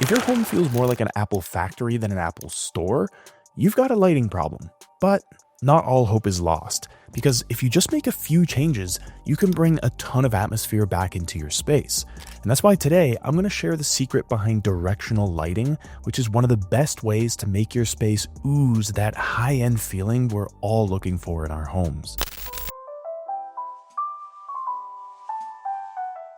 If your home feels more like an Apple factory than an Apple store, you've got a lighting problem. But not all hope is lost, because if you just make a few changes, you can bring a ton of atmosphere back into your space. And that's why today I'm going to share the secret behind directional lighting, which is one of the best ways to make your space ooze that high-end feeling we're all looking for in our homes.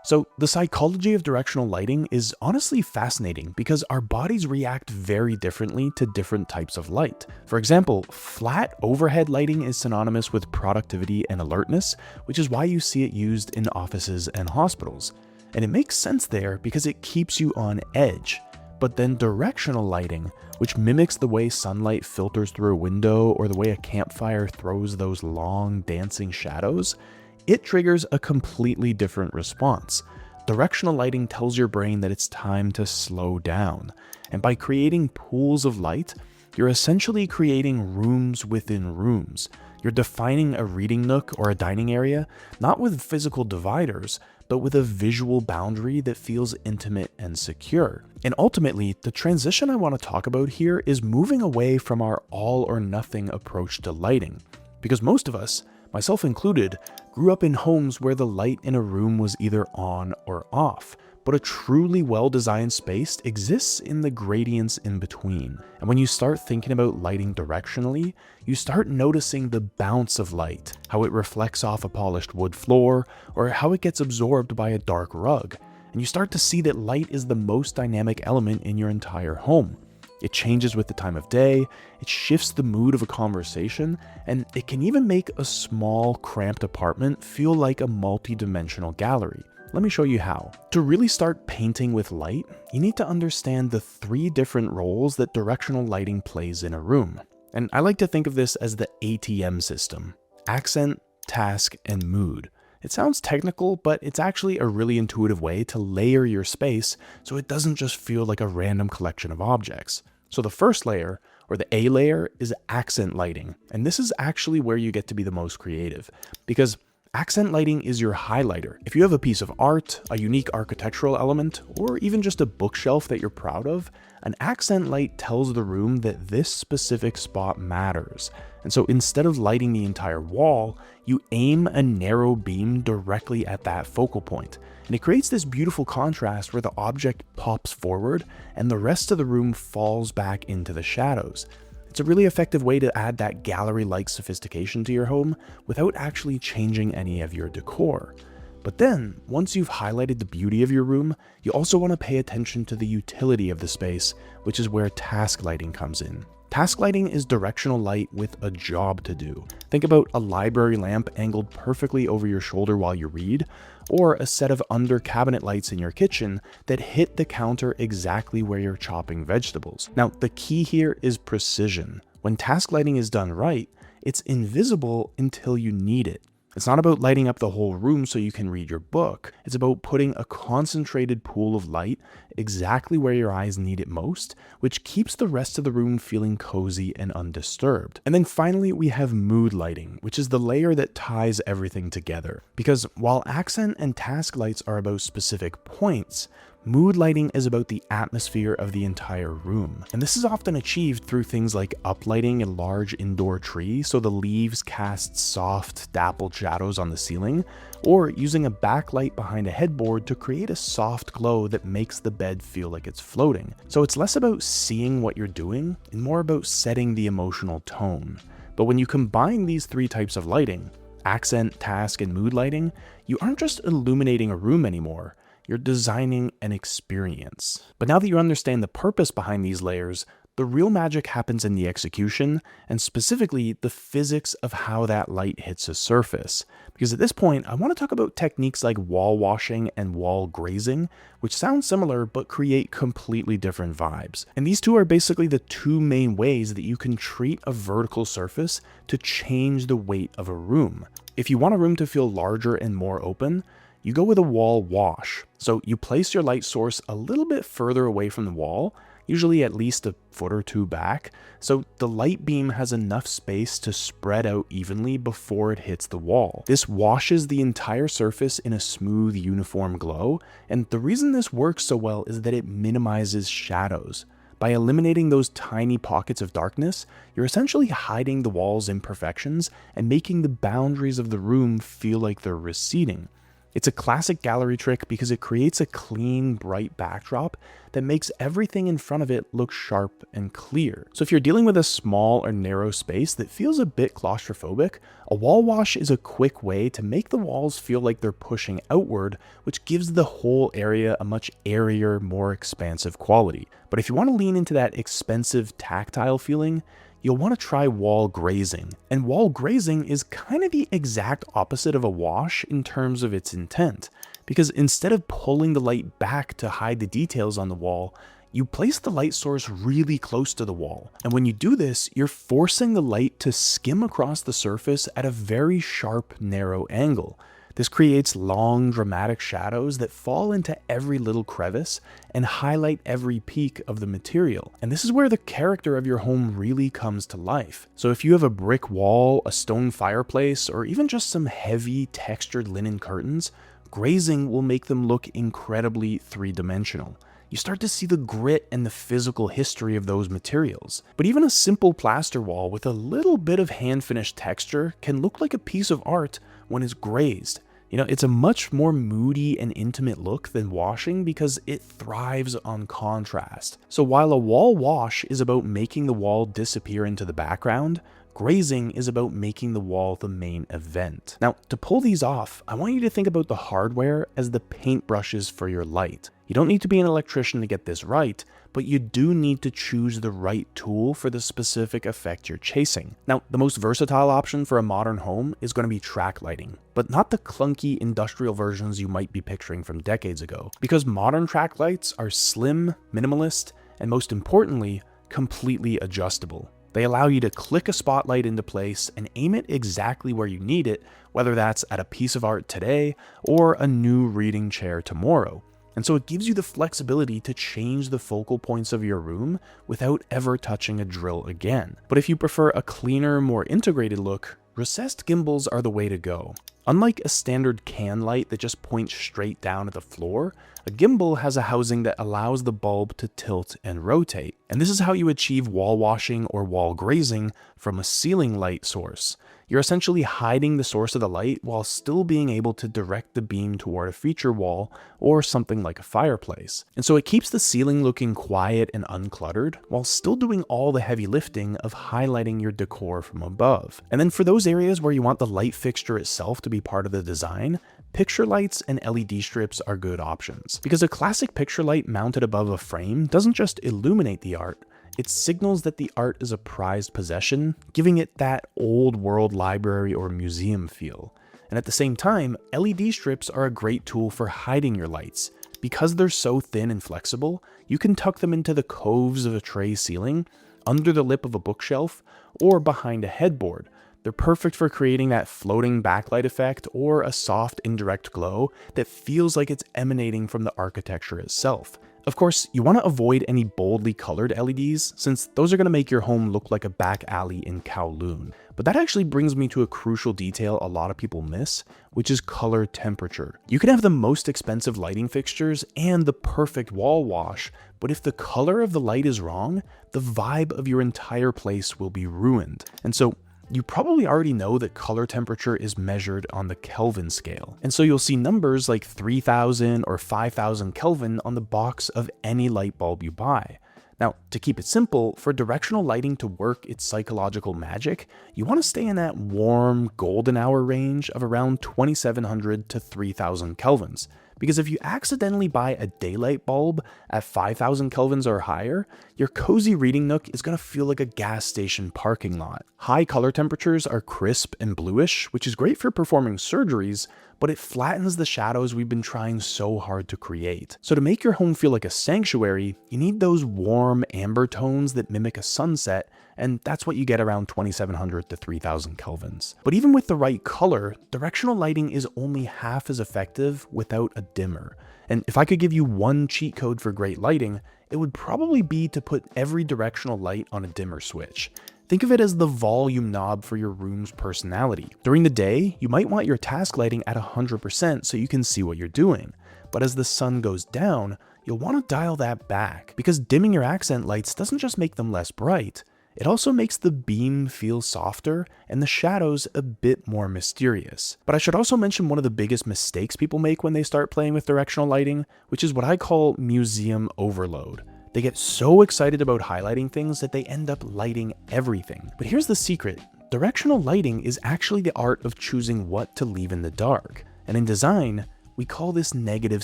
So the psychology of directional lighting is honestly fascinating because our bodies react very differently to different types of light. For example, flat overhead lighting is synonymous with productivity and alertness, which is why you see it used in offices and hospitals. And it makes sense there because it keeps you on edge. But then directional lighting, which mimics the way sunlight filters through a window or the way a campfire throws those long dancing shadows, it triggers a completely different response. Directional lighting tells your brain that it's time to slow down. And by creating pools of light, you're essentially creating rooms within rooms. You're defining a reading nook or a dining area, not with physical dividers, but with a visual boundary that feels intimate and secure. And ultimately, the transition I want to talk about here is moving away from our all or nothing approach to lighting. Because most of us, myself included, grew up in homes where the light in a room was either on or off, but a truly well-designed space exists in the gradients in between. And when you start thinking about lighting directionally, you start noticing the bounce of light, how it reflects off a polished wood floor, or how it gets absorbed by a dark rug. And you start to see that light is the most dynamic element in your entire home. It changes with the time of day, it shifts the mood of a conversation, and it can even make a small, cramped apartment feel like a multi-dimensional gallery. Let me show you how. To really start painting with light, you need to understand the 3 different roles that directional lighting plays in a room. And I like to think of this as the ATM system: accent, task, and mood. It sounds technical, but it's actually a really intuitive way to layer your space so it doesn't just feel like a random collection of objects. So the first layer, or the A layer, is accent lighting. And this is actually where you get to be the most creative, because accent lighting is your highlighter. If you have a piece of art, a unique architectural element, or even just a bookshelf that you're proud of, an accent light tells the room that this specific spot matters. And so instead of lighting the entire wall, you aim a narrow beam directly at that focal point. And it creates this beautiful contrast where the object pops forward and the rest of the room falls back into the shadows. It's a really effective way to add that gallery-like sophistication to your home without actually changing any of your decor. But then, once you've highlighted the beauty of your room, you also want to pay attention to the utility of the space, which is where task lighting comes in. Task lighting is directional light with a job to do. Think about a library lamp angled perfectly over your shoulder while you read, or a set of under cabinet lights in your kitchen that hit the counter exactly where you're chopping vegetables. Now, the key here is precision. When task lighting is done right, it's invisible until you need it. It's not about lighting up the whole room so you can read your book. It's about putting a concentrated pool of light exactly where your eyes need it most, which keeps the rest of the room feeling cozy and undisturbed. And then finally, we have mood lighting, which is the layer that ties everything together. Because while accent and task lights are about specific points, mood lighting is about the atmosphere of the entire room. And this is often achieved through things like uplighting a large indoor tree so the leaves cast soft, dappled shadows on the ceiling, or using a backlight behind a headboard to create a soft glow that makes the bed feel like it's floating. So it's less about seeing what you're doing and more about setting the emotional tone. But when you combine these 3 types of lighting, accent, task, and mood lighting, you aren't just illuminating a room anymore. You're designing an experience. But now that you understand the purpose behind these layers, the real magic happens in the execution, and specifically the physics of how that light hits a surface. Because at this point, I want to talk about techniques like wall washing and wall grazing, which sound similar but create completely different vibes. And these two are basically the 2 main ways that you can treat a vertical surface to change the weight of a room. If you want a room to feel larger and more open, you go with a wall wash. So you place your light source a little bit further away from the wall, usually at least a foot or two back, so the light beam has enough space to spread out evenly before it hits the wall. This washes the entire surface in a smooth, uniform glow, and the reason this works so well is that it minimizes shadows. By eliminating those tiny pockets of darkness, you're essentially hiding the wall's imperfections and making the boundaries of the room feel like they're receding. It's a classic gallery trick because it creates a clean, bright backdrop that makes everything in front of it look sharp and clear. So if you're dealing with a small or narrow space that feels a bit claustrophobic, a wall wash is a quick way to make the walls feel like they're pushing outward, which gives the whole area a much airier, more expansive quality. But if you want to lean into that expensive tactile feeling, you'll want to try wall grazing. And wall grazing is kind of the exact opposite of a wash in terms of its intent, because instead of pulling the light back to hide the details on the wall, you place the light source really close to the wall. And when you do this, you're forcing the light to skim across the surface at a very sharp, narrow angle. This creates long, dramatic shadows that fall into every little crevice and highlight every peak of the material. And this is where the character of your home really comes to life. So if you have a brick wall, a stone fireplace, or even just some heavy, textured linen curtains, grazing will make them look incredibly three-dimensional. You start to see the grit and the physical history of those materials. But even a simple plaster wall with a little bit of hand-finished texture can look like a piece of art when it's grazed. You know, it's a much more moody and intimate look than washing because it thrives on contrast. So while a wall wash is about making the wall disappear into the background, grazing is about making the wall the main event. Now, to pull these off, I want you to think about the hardware as the paintbrushes for your light. You don't need to be an electrician to get this right, but you do need to choose the right tool for the specific effect you're chasing. Now, the most versatile option for a modern home is going to be track lighting, but not the clunky industrial versions you might be picturing from decades ago, because modern track lights are slim, minimalist, and most importantly, completely adjustable. They allow you to click a spotlight into place and aim it exactly where you need it, whether that's at a piece of art today or a new reading chair tomorrow. And so it gives you the flexibility to change the focal points of your room without ever touching a drill again. But if you prefer a cleaner, more integrated look, recessed gimbals are the way to go. Unlike a standard can light that just points straight down at the floor, a gimbal has a housing that allows the bulb to tilt and rotate. And this is how you achieve wall washing or wall grazing from a ceiling light source. You're essentially hiding the source of the light while still being able to direct the beam toward a feature wall or something like a fireplace. And so it keeps the ceiling looking quiet and uncluttered while still doing all the heavy lifting of highlighting your decor from above. And then for those areas where you want the light fixture itself to be part of the design, picture lights and LED strips are good options. Because a classic picture light mounted above a frame doesn't just illuminate the art, it signals that the art is a prized possession, giving it that old world library or museum feel. And at the same time, LED strips are a great tool for hiding your lights. Because they're so thin and flexible, you can tuck them into the coves of a tray ceiling, under the lip of a bookshelf, or behind a headboard. They're perfect for creating that floating backlight effect or a soft indirect glow that feels like it's emanating from the architecture itself. Of course, you want to avoid any boldly colored LEDs, since those are going to make your home look like a back alley in Kowloon. But that actually brings me to a crucial detail a lot of people miss, which is color temperature. You can have the most expensive lighting fixtures and the perfect wall wash, but if the color of the light is wrong, the vibe of your entire place will be ruined. And so, you probably already know that color temperature is measured on the Kelvin scale. And so you'll see numbers like 3000 or 5000 Kelvin on the box of any light bulb you buy. Now, to keep it simple, for directional lighting to work its psychological magic, you want to stay in that warm, golden hour range of around 2700 to 3000 kelvins. Because if you accidentally buy a daylight bulb at 5000 kelvins or higher, your cozy reading nook is going to feel like a gas station parking lot. High color temperatures are crisp and bluish, which is great for performing surgeries, but it flattens the shadows we've been trying so hard to create. So to make your home feel like a sanctuary, you need those warm amber tones that mimic a sunset, and that's what you get around 2700 to 3000 kelvins. But even with the right color, directional lighting is only half as effective without a dimmer. And if I could give you one cheat code for great lighting, it would probably be to put every directional light on a dimmer switch. Think of it as the volume knob for your room's personality. During the day, you might want your task lighting at 100% so you can see what you're doing. But as the sun goes down, you'll want to dial that back, because dimming your accent lights doesn't just make them less bright, it also makes the beam feel softer and the shadows a bit more mysterious. But I should also mention one of the biggest mistakes people make when they start playing with directional lighting, which is what I call museum overload. They get so excited about highlighting things that they end up lighting everything. But here's the secret. Directional lighting is actually the art of choosing what to leave in the dark. And in design, we call this negative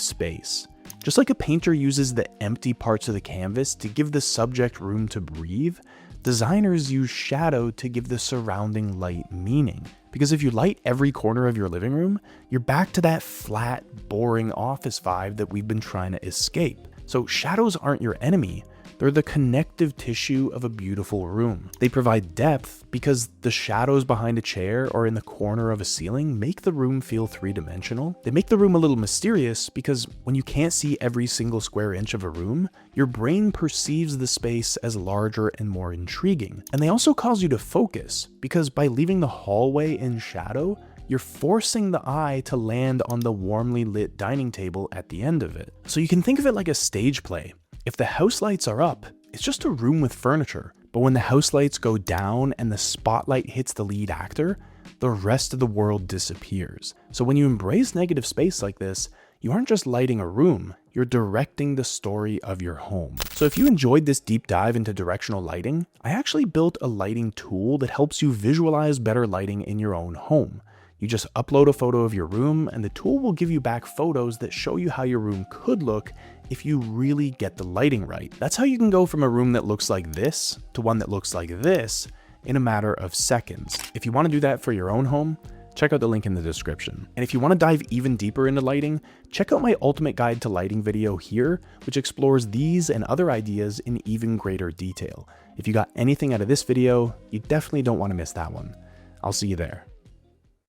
space. Just like a painter uses the empty parts of the canvas to give the subject room to breathe, designers use shadow to give the surrounding light meaning. Because if you light every corner of your living room, you're back to that flat, boring office vibe that we've been trying to escape. So shadows aren't your enemy, they're the connective tissue of a beautiful room. They provide depth because the shadows behind a chair or in the corner of a ceiling make the room feel three-dimensional. They make the room a little mysterious because when you can't see every single square inch of a room, your brain perceives the space as larger and more intriguing. And they also cause you to focus because by leaving the hallway in shadow, you're forcing the eye to land on the warmly lit dining table at the end of it. So you can think of it like a stage play. If the house lights are up, it's just a room with furniture. But when the house lights go down and the spotlight hits the lead actor, the rest of the world disappears. So when you embrace negative space like this, you aren't just lighting a room, you're directing the story of your home. So if you enjoyed this deep dive into directional lighting, I actually built a lighting tool that helps you visualize better lighting in your own home. You just upload a photo of your room and the tool will give you back photos that show you how your room could look if you really get the lighting right. That's how you can go from a room that looks like this to one that looks like this in a matter of seconds. If you want to do that for your own home, check out the link in the description. And if you want to dive even deeper into lighting, check out my ultimate guide to lighting video here, which explores these and other ideas in even greater detail. If you got anything out of this video, you definitely don't want to miss that one. I'll see you there.